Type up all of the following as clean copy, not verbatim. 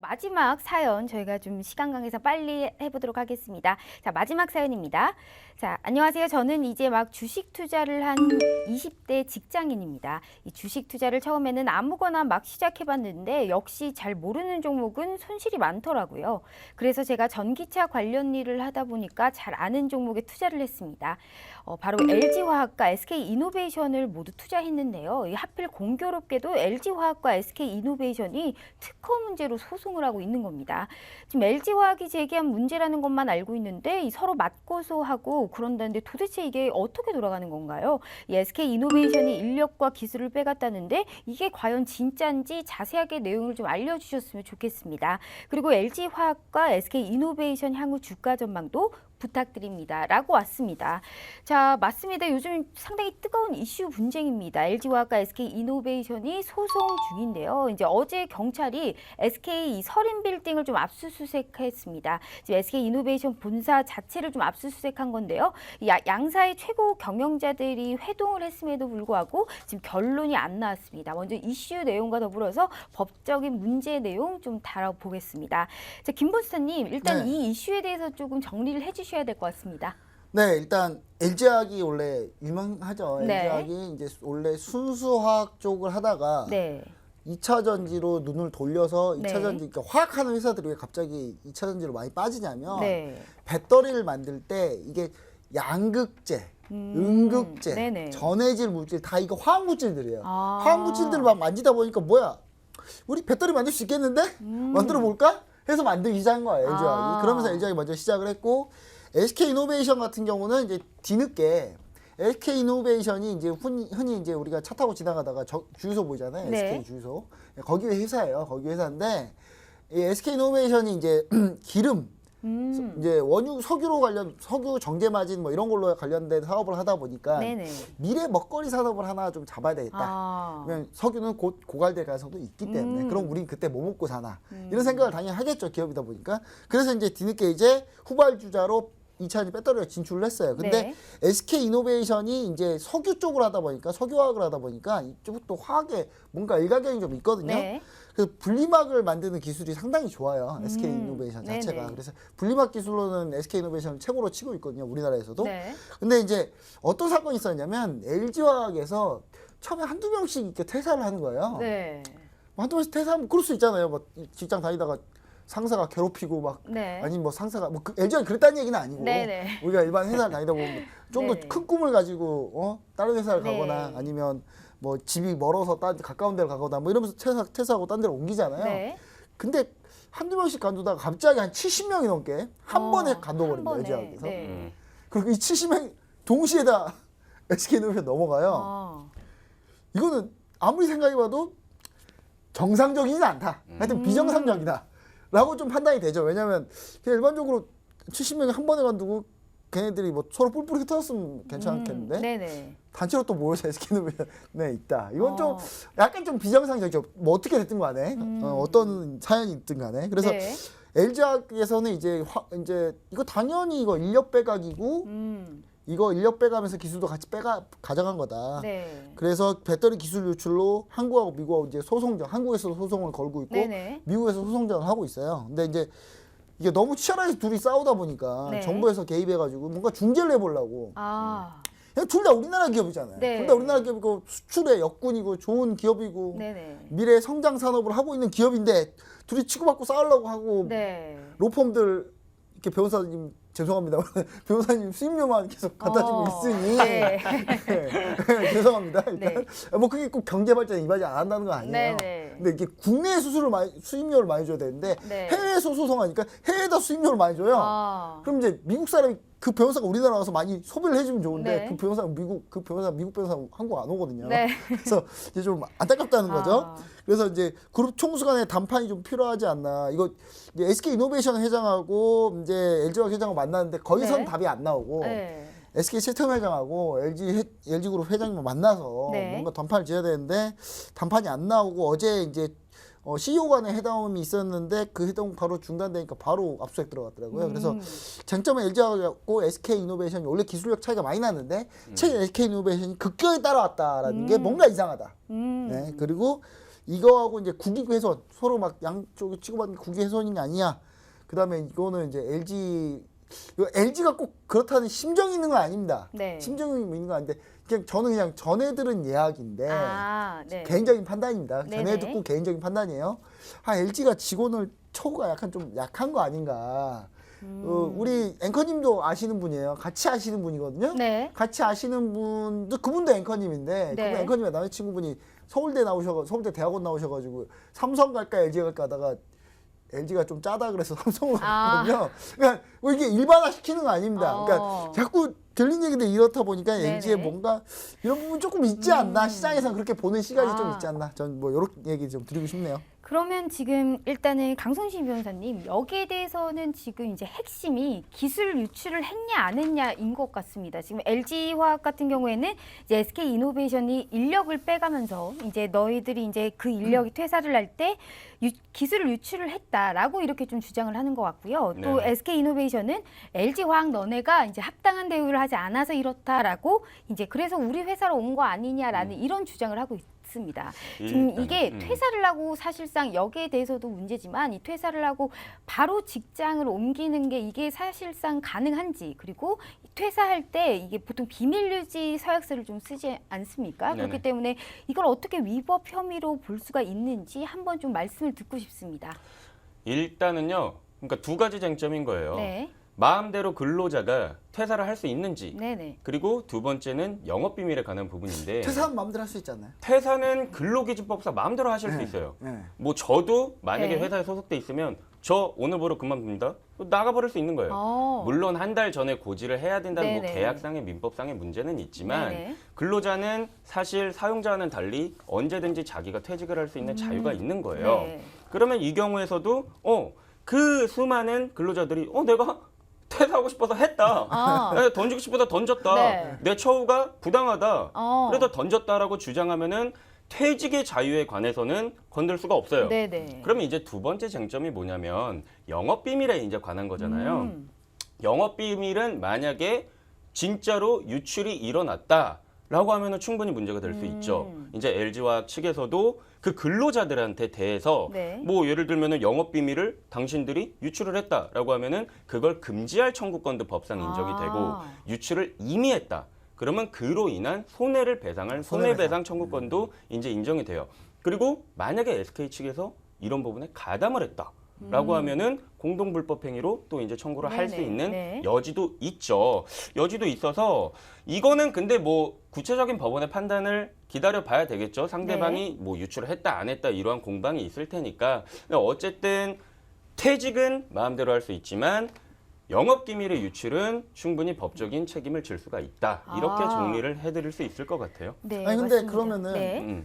마지막 사연 저희가 좀 시간 관계상 빨리 해보도록 하겠습니다. 자, 마지막 사연입니다. 자, 안녕하세요. 저는 이제 막 주식 투자를 한 20대 직장인입니다. 이 주식 투자를 처음에는 아무거나 막 시작해봤는데 역시 잘 모르는 종목은 손실이 많더라고요. 그래서 제가 전기차 관련 일을 하다 보니까 잘 아는 종목에 투자를 했습니다. 바로 LG화학과 SK이노베이션을 모두 투자했는데요. 이 하필 공교롭게도 LG화학과 SK이노베이션이 특허 문제로 소송을 하고 있는 겁니다. 지금 LG화학이 제기한 문제라는 것만 알고 있는데 이 서로 맞고소하고 그런다는데 도대체 이게 어떻게 돌아가는 건가요? 이 SK이노베이션이 인력과 기술을 빼갔다는데 이게 과연 진짜인지 자세하게 내용을 좀 알려주셨으면 좋겠습니다. 그리고 LG화학과 SK이노베이션 향후 주가 전망도 부탁드립니다. 라고 왔습니다. 자, 맞습니다. 요즘 상당히 뜨거운 이슈 분쟁입니다. LG화학과 SK이노베이션이 소송 중인데요. 이제 어제 경찰이 SK 서린 빌딩을 좀 압수수색했습니다. 지금 SK이노베이션 본사 자체를 좀 압수수색한 건데요. 양사의 최고 경영자들이 회동을 했음에도 불구하고 지금 결론이 안 나왔습니다. 먼저 이슈 내용과 더불어서 법적인 문제 내용 좀 다뤄보겠습니다. 자, 김본스타님, 일단 네. 이 이슈에 대해서 조금 정리를 해주셔야 될 것 같습니다. 네, 일단 LG화학이 원래 유명하죠. 네. LG화학이 이제 원래 순수화학 쪽을 하다가 네. 2차 전지로 눈을 돌려서 2차 네. 전지, 그러니까 화학하는 회사들이 왜 갑자기 2차 전지로 많이 빠지냐면 네. 배터리를 만들 때 이게 양극재, 음극재, 네네. 전해질 물질 다 이거 화학 물질들이에요. 아. 화학 물질들을 막 만지다 보니까 뭐야? 우리 배터리 만들 수 있겠는데? 만들어 볼까? 해서 만들기 시작한 거예요, LG화학이. 아. 그러면서 LG화학이 먼저 시작을 했고 SK이노베이션 같은 경우는 이제 뒤늦게 SK이노베이션이 이제 흔히 이제 우리가 차 타고 지나가다가 주유소 보이잖아요. 네. SK 주유소. 거기 회사예요. 거기 회사인데 이 SK이노베이션이 이제 기름 이제 원유 석유 정제 마진 뭐 이런 걸로 관련된 사업을 하다 보니까 네네. 미래 먹거리 산업을 하나 좀 잡아야 되겠다. 아. 왜냐면 석유는 곧 고갈될 가능성도 있기 때문에 그럼 우린 그때 뭐 먹고 사나 이런 생각을 당연히 하겠죠. 기업이다 보니까. 그래서 이제 뒤늦게 이제 후발주자로 2차 배터리를 진출을 했어요. 근데 네. SK이노베이션이 이제 석유 쪽을 하다 보니까 석유화학을 하다 보니까 이쪽도 화학에 뭔가 일가견이 좀 있거든요. 네. 그래서 분리막을 만드는 기술이 상당히 좋아요. SK이노베이션 자체가. 네네. 그래서 분리막 기술로는 SK이노베이션을 최고로 치고 있거든요. 우리나라에서도. 네. 근데 이제 어떤 사건이 있었냐면 LG화학에서 처음에 한두 명씩 이렇게 퇴사를 하는 거예요. 네. 뭐 한두 명씩 퇴사하면 그럴 수 있잖아요. 뭐 직장 다니다가 상사가 괴롭히고 막 네. 아니 뭐 상사가 뭐 LG화학이 그랬다는 얘기는 아니고 네네. 우리가 일반 회사를 다니다 보면 좀 더 네네. 큰 꿈을 가지고 다른 회사를 네. 가거나 아니면 뭐 집이 멀어서 가까운 데를 가거나 뭐 이러면서 퇴사하고 딴 데로 옮기잖아요. 네. 근데 한두 명씩 간두다가 갑자기 한 70명이 넘게 한 번에 간둬버린 거예요. LG화학에서. 네. 그리고 이 70명 동시에 다 SK이노베이션 넘어가요. 아. 이거는 아무리 생각해봐도 정상적이진 않다. 하여튼 비정상적이다. 라고 좀 판단이 되죠. 왜냐하면 그냥 일반적으로 70명이 한 번에 간두고 걔네들이 뭐 서로 뿔뿔이 흩어졌으면 괜찮겠는데 네네. 단체로 또 모여서 SK이노베이션에 있다. 이건 좀 어. 약간 좀 비정상적이죠. 뭐 어떻게 됐든 간에 어떤 사연이 있든 간에 그래서 네. LG화학에서는 이제 이거 당연히 이거 인력 빼가기고 이거 인력 빼가면서 기술도 같이 가져간 거다. 네. 그래서 배터리 기술 유출로 한국하고 미국하고 이제 한국에서 소송을 걸고 있고 네네. 미국에서 소송전을 하고 있어요. 근데 이제 이게 너무 치열하게 둘이 싸우다 보니까 네. 정부에서 개입해가지고 뭔가 중재를 해보려고. 아. 둘 다 우리나라 기업이잖아요. 네. 둘 다 우리나라 기업이고 수출의 역군이고 좋은 기업이고 네네. 미래 성장 산업을 하고 있는 기업인데 둘이 치고받고 싸우려고 하고 네. 로펌들 이렇게 변호사님 죄송합니다. 변호사님 수임료만 계속 갖다 주고 있으니 네. 죄송합니다. 일단 네. 뭐 그게 꼭 경제 발전에 이바지 안 한다는 건 아니에요. 네네. 근데 이게 국내 수임료를 많이 줘야 되는데 네. 해외에서 소송하니까 해외에다 수임료를 많이 줘요. 아. 그럼 이제 미국 사람이 그 변호사가 우리나라 와서 많이 소비를 해주면 좋은데 네. 그 변호사 미국 변호사 한국 안 오거든요. 네. 그래서 이제 좀 안타깝다는 거죠. 아. 그래서 이제 그룹 총수 간의 담판이 좀 필요하지 않나. 이거 이제 SK이노베이션 회장하고 이제 LG화학 회장하고 만났는데 거기선 네. 답이 안 나오고 네. SK 채텀 회장하고 LG그룹 회장님만 만나서 네. 뭔가 담판을 지어야 되는데 담판이 안 나오고 어제 이제 CEO 간의 회담이 있었는데 그 회담 바로 중단되니까 바로 압수수색 들어갔더라고요. 그래서 쟁점은 LG하고 SK이노베이션이 원래 기술력 차이가 많이 났는데 최근 SK이노베이션이 급격히 따라왔다라는 게 뭔가 이상하다. 네, 그리고 이거하고 이제 국익 훼손 서로 막 양쪽이 치고받는 게 국익 훼손인 게 아니냐. 그다음에 이거는 이제 LG가 꼭 그렇다는 심정이 있는 건 아닙니다. 네. 심정이 있는 건 아닌데 그냥 저는 그냥 전해 들은 이야기인데 네. 개인적인 판단입니다. 전해 네네. 듣고 개인적인 판단이에요. LG가 직원을 처우가 약간 좀 약한 거 아닌가. 우리 앵커님도 아시는 분이에요. 같이 아시는 분이거든요. 네. 같이 아시는 분도 그분도 앵커님인데 네. 그분 앵커님의 남자친구분이 서울대 대학원 나오셔가지고 삼성 갈까 LG 갈까 하다가 LG가 좀 짜다 그래서 삼성으로 갔거든요. 그러니까 뭐 이게 일반화 시키는 거 아닙니다. 그러니까 자꾸 들린 얘기들 이렇다 보니까 네네. LG에 뭔가 이런 부분 조금 있지 않나. 시장에서는 그렇게 보는 시각이 좀 있지 않나. 전 뭐 이런 얘기 좀 드리고 싶네요. 그러면 지금 일단은 강성신 변호사님 여기에 대해서는 지금 이제 핵심이 기술 유출을 했냐 안 했냐인 것 같습니다. 지금 LG화학 같은 경우에는 이제 SK이노베이션이 인력을 빼가면서 이제 너희들이 이제 그 인력이 퇴사를 할 때 기술을 유출을 했다라고 이렇게 좀 주장을 하는 것 같고요. 또 네. SK이노베이션은 LG화학 너네가 이제 합당한 대우를 하지 않아서 이렇다라고 이제 그래서 우리 회사로 온 거 아니냐라는 이런 주장을 하고 있습니다. 지금 이게 퇴사를 하고 사실상 여기에 대해서도 문제지만 이 퇴사를 하고 바로 직장을 옮기는 게 이게 사실상 가능한지 그리고 퇴사할 때 이게 보통 비밀유지 서약서를 좀 쓰지 않습니까? 네네. 그렇기 때문에 이걸 어떻게 위법 혐의로 볼 수가 있는지 한번 좀 말씀을 듣고 싶습니다. 일단은요. 그러니까 두 가지 쟁점인 거예요. 네, 마음대로 근로자가 퇴사를 할 수 있는지 네네. 그리고 두 번째는 영업비밀에 관한 부분인데 퇴사하면 마음대로 할 수 있잖아요. 퇴사는 근로기준법상 마음대로 하실 수 있어요. 네. 뭐 저도 만약에 네. 회사에 소속돼 있으면 저 오늘부로 그만둡니다. 나가버릴 수 있는 거예요. 물론 한 달 전에 고지를 해야 된다는 뭐 네네. 계약상의 민법상의 문제는 있지만 네네. 근로자는 사실 사용자와는 달리 언제든지 자기가 퇴직을 할 수 있는 자유가 있는 거예요. 네. 그러면 이 경우에서도 그 수많은 근로자들이 내가 퇴사하고 싶어서 했다. 내가 던지고 싶어서 던졌다. 네. 내 처우가 부당하다. 어. 그래서 던졌다라고 주장하면은 퇴직의 자유에 관해서는 건들 수가 없어요. 네네. 그러면 이제 두 번째 쟁점이 뭐냐면 영업비밀에 이제 관한 거잖아요. 영업비밀은 만약에 진짜로 유출이 일어났다라고 하면은 충분히 문제가 될 수 있죠. 이제 LG화학 측에서도 그 근로자들한테 대해서 네. 뭐 예를 들면은 영업비밀을 당신들이 유출을 했다라고 하면은 그걸 금지할 청구권도 법상 인정이 되고 유출을 이미 했다. 그러면 그로 인한 손해를 배상할 손해배상 청구권도 이제 인정이 돼요. 그리고 만약에 SK 측에서 이런 부분에 가담을 했다라고 하면은 공동불법행위로 또 이제 청구를 할 수 네네. 있는 네. 여지도 있죠. 여지도 있어서 이거는 근데 뭐 구체적인 법원의 판단을 기다려 봐야 되겠죠. 상대방이 뭐 유출을 했다 안 했다 이러한 공방이 있을 테니까. 근데 어쨌든 퇴직은 마음대로 할 수 있지만 영업기밀의 유출은 충분히 법적인 책임을 질 수가 있다. 이렇게 정리를 해드릴 수 있을 것 같아요. 네, 아니 근데 맞습니다. 그러면은 네.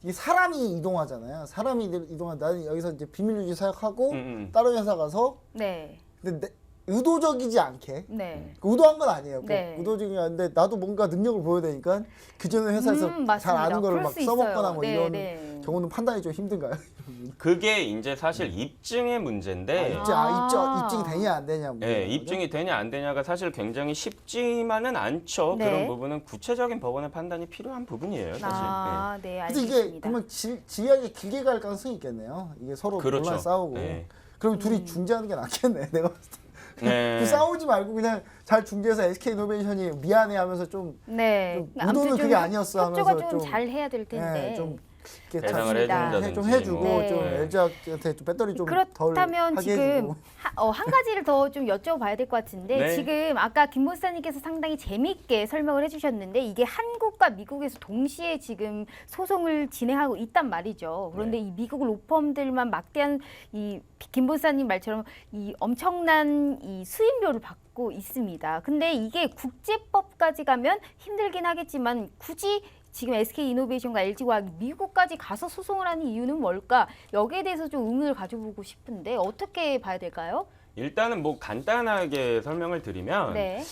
이 사람이 이동하잖아요. 사람이 이동한 나는 여기서 이제 비밀유지 사역하고 음. 다른 회사 가서 네. 근데 의도적이지 않게 네. 의도한 건 아니에요. 꼭 네. 의도적이 아닌데 나도 뭔가 능력을 보여야 되니까 기존의 회사에서 잘 맞습니다. 아는 거를 그럴 막 수 써먹거나 있어요. 뭐 네, 이런 네. 경우는 판단이 좀 힘든가요? 그게 이제 사실 입증의 문제인데 입증이 되냐 안 되냐. 네, 입증이 되냐 안 되냐가 사실 굉장히 쉽지만은 않죠. 네. 그런 부분은 구체적인 법원의 판단이 필요한 부분이에요. 사실. 네, 그래서 이게 알겠습니다. 그러면 지하게 길게 갈 가능성이 있겠네요. 이게 서로 그렇죠. 논란 싸우고. 네. 그럼 둘이 중재하는 게 낫겠네. 내가 봤을 때. 네. 그 싸우지 말고 그냥 잘 중재해서 SK이노베이션이 미안해하면서 좀 네. 좀 아무튼 의도는 좀 그게 아니었어 협조가 하면서 좀 좀 잘 해야 될 텐데. 좀 이렇게 배상을 맞습니다. 해준다든지 좀 해주고 뭐. 좀 네. LG한테 좀 배터리 좀 덜 그렇다면 하게 지금 해주고. 한 가지를 더 좀 여쭤봐야 될 것 같은데 네. 지금 아까 김 목사님께서 상당히 재미있게 설명을 해주셨는데 이게 한국과 미국에서 동시에 지금 소송을 진행하고 있단 말이죠. 그런데 네. 이 미국 로펌들만 막대한 이 김 목사님 말처럼 이 엄청난 이 수임료를 받고 있습니다. 근데 이게 국제법까지 가면 힘들긴 하겠지만 굳이 지금 SK이노베이션과 LG화학이 미국까지 가서 소송을 하는 이유는 뭘까? 여기에 대해서 좀 의문을 가져보고 싶은데 어떻게 봐야 될까요? 일단은 뭐 간단하게 설명을 드리면 네.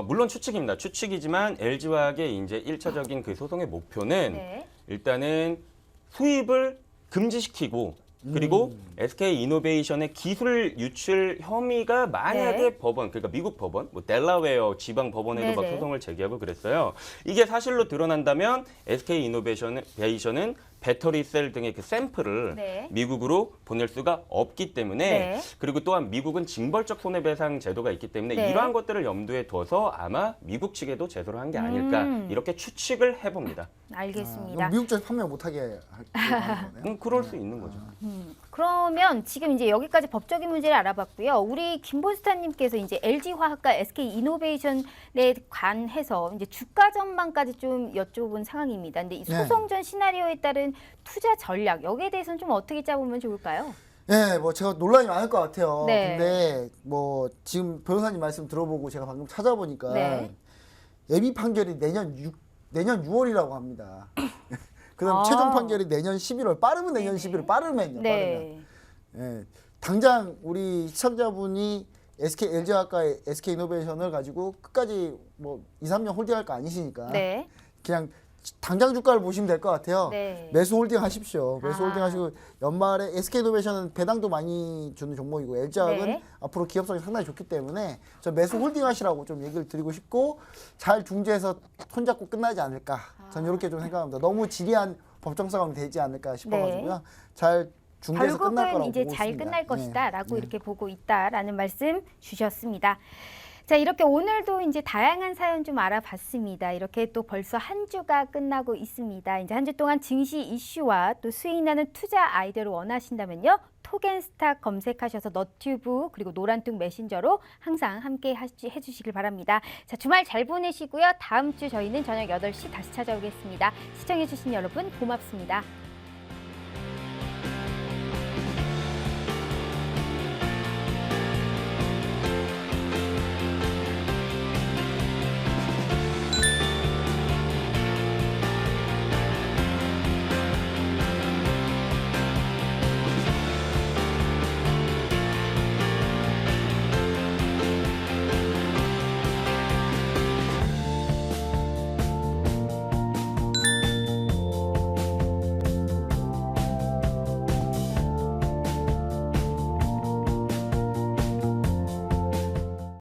물론 추측입니다. 추측이지만 LG화학의 이제 1차적인 그 소송의 목표는 네. 일단은 수입을 금지시키고 그리고 SK이노베이션의 기술 유출 혐의가 만약에 네. 법원, 그러니까 미국 법원, 뭐 델라웨어 지방 법원에도 막 네네. 소송을 제기하고 그랬어요. 이게 사실로 드러난다면 SK이노베이션은 배터리 셀 등의 그 샘플을 네. 미국으로 보낼 수가 없기 때문에 네. 그리고 또한 미국은 징벌적 손해배상 제도가 있기 때문에 네. 이러한 것들을 염두에 둬서 아마 미국 측에도 제소를 한 게 아닐까 이렇게 추측을 해봅니다. 알겠습니다. 미국 쪽에서 판매 못하게 하는 거네요. 그럴 수 있는 거죠. 그러면 지금 이제 여기까지 법적인 문제를 알아봤고요. 우리 김보스타님께서 이제 LG화학과 SK이노베이션에 관해서 이제 주가 전망까지 좀 여쭤본 상황입니다. 근데 이 네. 소송전 시나리오에 따른 투자 전략 여기에 대해서는 좀 어떻게 짜보면 좋을까요? 네, 뭐 제가 논란이 많을 것 같아요. 네. 근데 뭐 지금 변호사님 말씀 들어보고 제가 방금 찾아보니까 네. 예비 판결이 내년 6월이라고 합니다. 그다음 아. 최종 판결이 내년 11월. 빠르면 내년 11월. 빠르면요. 빠르면. 네. 예. 당장 우리 시청자분이 LG화학과의 SK이노베이션을 가지고 끝까지 뭐 2, 3년 홀딩할 거 아니시니까 네. 그냥 당장 주가를 보시면 될 것 같아요. 네. 매수 홀딩 하십시오. 매수 아. 홀딩 하시고 연말에 SK이노베이션은 배당도 많이 주는 종목이고 LG화학은 네. 앞으로 기업성이 상당히 좋기 때문에 저 매수 홀딩 하시라고 좀 얘기를 드리고 싶고 잘 중재해서 손잡고 끝나지 않을까. 전 이렇게 좀 생각합니다. 너무 지리한 법정 싸움이 되지 않을까 싶어가지고요. 잘 중재해서 끝날 결국은 거라고 이제 보고 잘 있습니다. 끝날 네. 것이다라고 이렇게 보고 있다라는 말씀 주셨습니다. 자, 이렇게 오늘도 이제 다양한 사연 좀 알아봤습니다. 이렇게 또 벌써 한 주가 끝나고 있습니다. 이제 한 주 동안 증시 이슈와 또 수익 나는 투자 아이디어를 원하신다면요. 톡앤스탁 검색하셔서 너튜브 그리고 노란뚝 메신저로 항상 함께 해주시길 바랍니다. 자, 주말 잘 보내시고요. 다음 주 저희는 저녁 8시 다시 찾아오겠습니다. 시청해주신 여러분 고맙습니다.